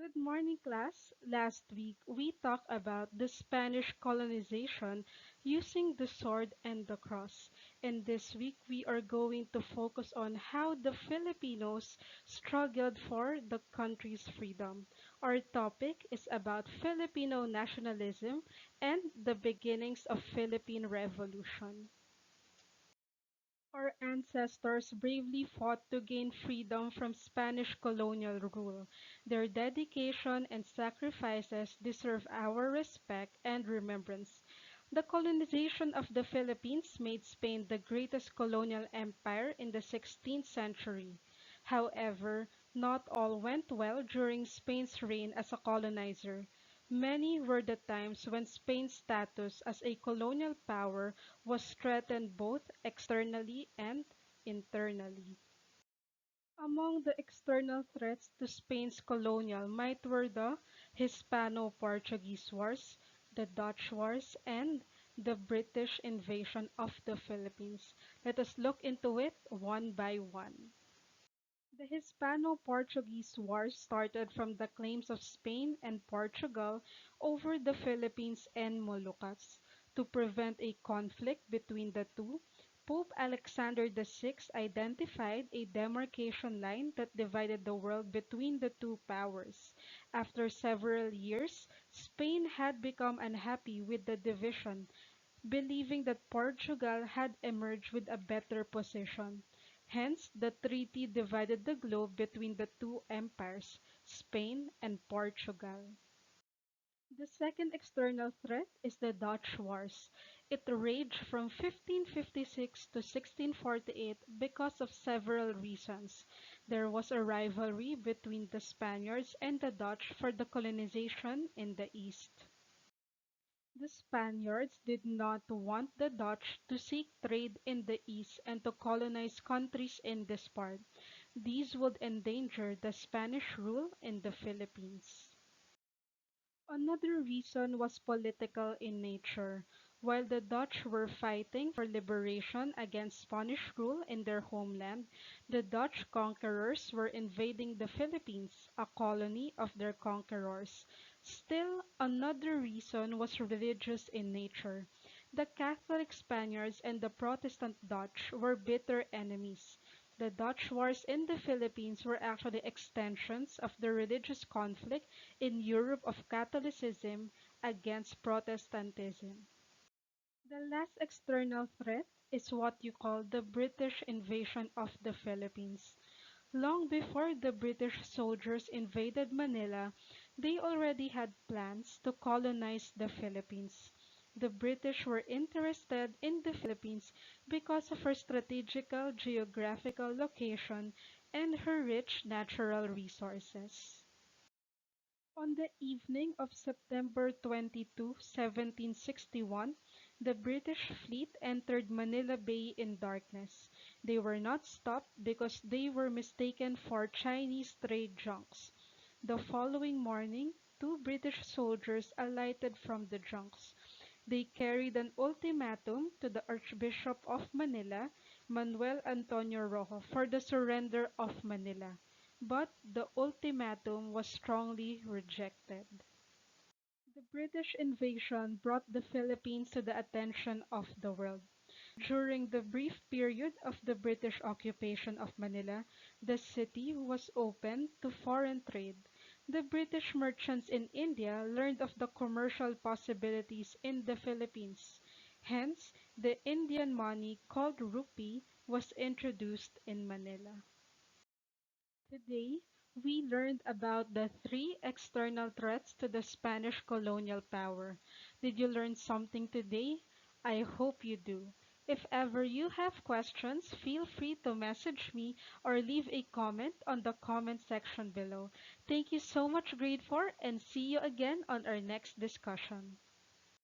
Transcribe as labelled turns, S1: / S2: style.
S1: Good morning, class. Last week, we talked about the Spanish colonization using the sword and the cross. And this week, we are going to focus on how the Filipinos struggled for the country's freedom. Our topic is about Filipino nationalism and the beginnings of Philippine Revolution. Our ancestors bravely fought to gain freedom from Spanish colonial rule. Their dedication and sacrifices deserve our respect and remembrance. The colonization of the Philippines made Spain the greatest colonial empire in the 16th century. However, not all went well during Spain's reign as a colonizer. Many were the times when Spain's status as a colonial power was threatened both externally and internally. Among the external threats to Spain's colonial might were the Hispano-Portuguese Wars, the Dutch Wars, and the British invasion of the Philippines. Let us look into it one by one. The Hispano-Portuguese War started from the claims of Spain and Portugal over the Philippines and Moluccas. To prevent a conflict between the two, Pope Alexander VI identified a demarcation line that divided the world between the two powers. After several years, Spain had become unhappy with the division, believing that Portugal had emerged with a better position. Hence, the treaty divided the globe between the two empires, Spain and Portugal. The second external threat is the Dutch Wars. It raged from 1556 to 1648 because of several reasons. There was a rivalry between the Spaniards and the Dutch for the colonization in the East. The Spaniards did not want the Dutch to seek trade in the East and to colonize countries in this part. These would endanger the Spanish rule in the Philippines. Another reason was political in nature. While the Dutch were fighting for liberation against Spanish rule in their homeland, the Dutch conquerors were invading the Philippines, a colony of their conquerors. Still, another reason was religious in nature. The Catholic Spaniards and the Protestant Dutch were bitter enemies. The Dutch wars in the Philippines were actually extensions of the religious conflict in Europe of Catholicism against Protestantism. The last external threat is what you call the British invasion of the Philippines. Long before the British soldiers invaded Manila, they already had plans to colonize the Philippines. The British were interested in the Philippines because of her strategical geographical location and her rich natural resources. On the evening of September 22, 1761, the British fleet entered Manila Bay in darkness. They were not stopped because they were mistaken for Chinese trade junks. The following morning, two British soldiers alighted from the junks. They carried an ultimatum to the Archbishop of Manila, Manuel Antonio Rojo, for the surrender of Manila. But the ultimatum was strongly rejected. The British invasion brought the Philippines to the attention of the world. During the brief period of the British occupation of Manila, the city was open to foreign trade. The British merchants in India learned of the commercial possibilities in the Philippines. Hence, the Indian money called rupee was introduced in Manila. Today, we learned about the three external threats to the Spanish colonial power. Did you learn something today? I hope you do. If ever you have questions, feel free to message me or leave a comment on the comment section below. Thank you so much, Grade 4, and see you again on our next discussion.